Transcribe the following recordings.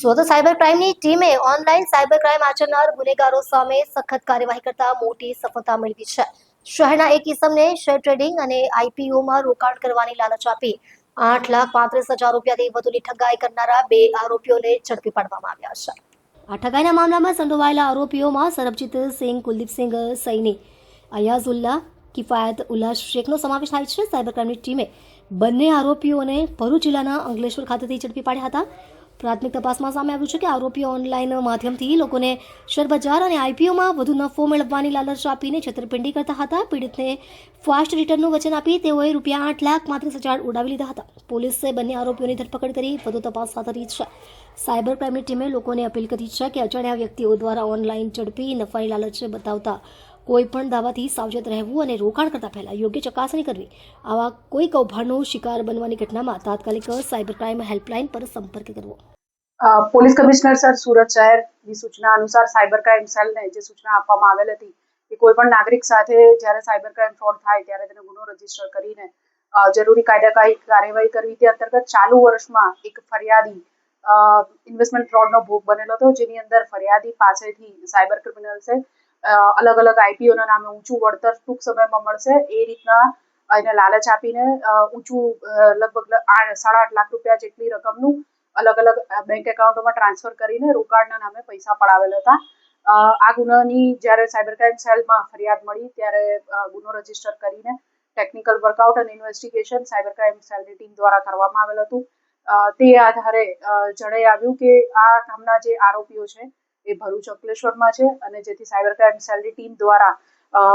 Surat cyber ક્રાઇમની ટીમે online cyber crime આચરનાર ગુનેગારો સામે સખત કાર્યવાહી કરતા મોટી સફળતા મેળવી છે. શહેરના એક ઇસમને શેર ટ્રેડિંગ અને આઈપીઓમાં રોકાણ કરવાની લાલચ આપી 8,35,000 રૂપિયાથી વધુની ઠગાઈ કરનારા 2 આરોપીઓને ઝડપી પાડવામાં આવ્યા છે. આ ઠગાઈના મામલામાં સંડોવાયેલા આરોપીઓમાં સરબજીત સિંહ, કુલદીપસિંહ સૈની, અયાઝુલ્લા કિફાયત ઉલ્લા શેખનો સમાવેશ થાય છે. સાયબર ક્રાઇમની ટીમે બંને આરોપીઓને ભરૂચ જિલ્લાના અંકલેશ્વર ખાતેથી ઝડપી પાડ્યા હતા. પ્રાથમિક તપાસમાં સામે આવ્યું છે કે આરોપીઓ ઓનલાઈન માધ્યમથી લોકોને શેરબજાર અને આઈપીઓમાં વધુ નફો મેળવવાની લાલચ આપીને છેતરપિંડી કરતા હતા. પીડિતને ફાસ્ટ રિટર્નનું વચન આપી તેઓએ રૂપિયા 8,35,000 ઉડાવી લીધા હતા. પોલીસે બંને આરોપીઓની ધરપકડ કરી વધુ તપાસ હાથ ધરી છે. સાયબર ક્રાઇમની ટીમે લોકોને અપીલ કરી છે કે અજાણ્યા વ્યક્તિઓ દ્વારા ઓનલાઈન ઝડપી નફાની લાલચ બતાવતા કોઈ પણ દાવાથી સાવચેત રહેવું અને રોકાણ કરતા પહેલા યોગ્ય ચકાસણી કરવી. આવા કોઈ કૌભાંડનો શિકાર બનવાની ઘટનામાં તાત્કાલિક સાયબર ક્રાઇમ હેલ્પલાઇન પર સંપર્ક કરવો. પોલીસ કમિશનર સર સુરત શહેરની સૂચના અનુસાર સાયબર ક્રાઇમ સેલને જે સૂચના આપવામાં આવેલ હતી કે કોઈ પણ નાગરિક સાથે જ્યારે સાયબર ક્રાઇમ ફ્રોડ થાય ત્યારે તેનો ગુનો રજીસ્ટર કરીને જરૂરી કાયદાકીય કાર્યવાહી કરવી. તે અંતર્ગત ચાલુ વર્ષમાં એક ફરિયાદી ઇન્વેસ્ટમેન્ટ ફ્રોડનો ભોગ બનેલો હતો, જેની અંદર ફરિયાદી પાસેથી સાયબર ક્રિમિનલ્સે અલગ અલગ આઈપીઓના નામે ઊંચું વળતર ટૂંક સમયમાં મળશે એ રીતના એને લાલચ આપીને ઊંચું લગભગ 8.5 લાખ રૂપિયા જેટલી રકમનું અલગ અલગ બેંક એકાઉન્ટોમાં ટ્રાન્સફર કરીને રોકાણના નામે પૈસા પડાવેલા હતા. આ ગુનાની જ્યારે સાયબર ક્રાઇમ સેલમાં ફરિયાદ મળી ત્યારે ગુનો રજીસ્ટર કરીને ટેકનિકલ વર્કઆઉટ અને ઇન્વેસ્ટિગેશન સાયબર ક્રાઇમ સેલની ટીમ દ્વારા કરવામાં આવેલ હતું. તે આધારે જણાઈ આવ્યું કે આ કામના જે આરોપીઓ છે એ ભરૂચ અંકલેશ્વરમાં છે અને જેથી સાયબર ક્રાઇમ સેલની ટીમ દ્વારા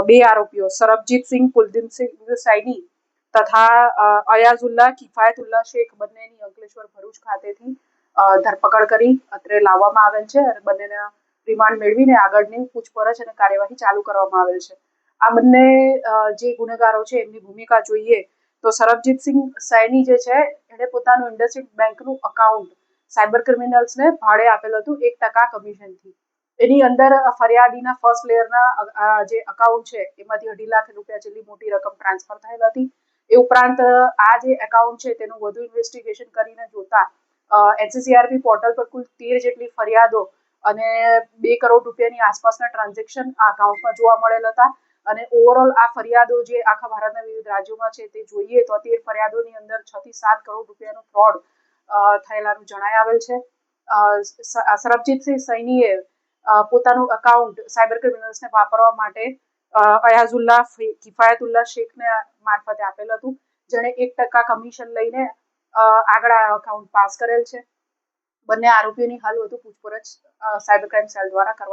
2 આરોપીઓ સરબજીતસિંહ, કુલદીપસિંહ સૈની તથા અયાઝુલ્લા કિફાયતુલ્લા શેખ બંનેની અંકલેશ્વર ભરૂચ ખાતેથી ધરપકડ કરી અત્રે લાવવામાં આવેલ છે અને બંનેના રિમાન્ડ મેળવીને આગળની પૂછપરછ અને કાર્યવાહી ચાલુ કરવામાં આવેલ છે. આ બંને જે ગુનેગારો છે એમની ભૂમિકા જોઈએ તો સરબજીતસિંહ સૈની જે છે એણે પોતાનું ઇન્ડસઇન્ડ બેંકનું અકાઉન્ટ સાયબર ક્રિમિનલ્સને ભાડે આપેલું હતું 1% કમિશનથી. એની અંદર ફરિયાદીના ફર્સ્ટ લેયરના જે અકાઉન્ટ છે એમાંથી 2.5 લાખ રૂપિયા જેટલી મોટી રકમ ટ્રાન્સફર થયેલ હતી. એ ઉપરાંત આ જે એકાઉન્ટ છે તેનું વધુ ઇન્વેસ્ટિગેશન કરીને જોતા એનસીસીઆરપી પોર્ટલ પર કુલ 13 જેટલી ફરિયાદો અને 2 કરોડ રૂપિયાની આસપાસના ટ્રાન્ઝેક્શન આ અકાઉન્ટમાં જોવા મળેલ હતા. અને ઓવરઓલ આ ફરિયાદો જે આખા ભારતના વિવિધ રાજ્યોમાં છે તે જોઈએ તો 13 ફરિયાદોની અંદર 6 થી 7 કરોડ રૂપિયાનો ફ્રોડ થયેલાનું જણાઈ આવેલ છે. સરબજીતસિંહ સૈનીએ પોતાનું અકાઉન્ટ સાયબર ક્રિમિનલ્સને વાપરવા માટે અયાઝુલ્લા કિફાયતુલ્લા શેખને મારફતે આપેલ હતું, જેણે 1% કમિશન લઈને આગળ આ અકાઉન્ટ પાસ કરેલ છે. બંને આરોપીઓની હાલ વધુ પૂછપરછ સાયબર ક્રાઇમ સેલ દ્વારા કરવામાં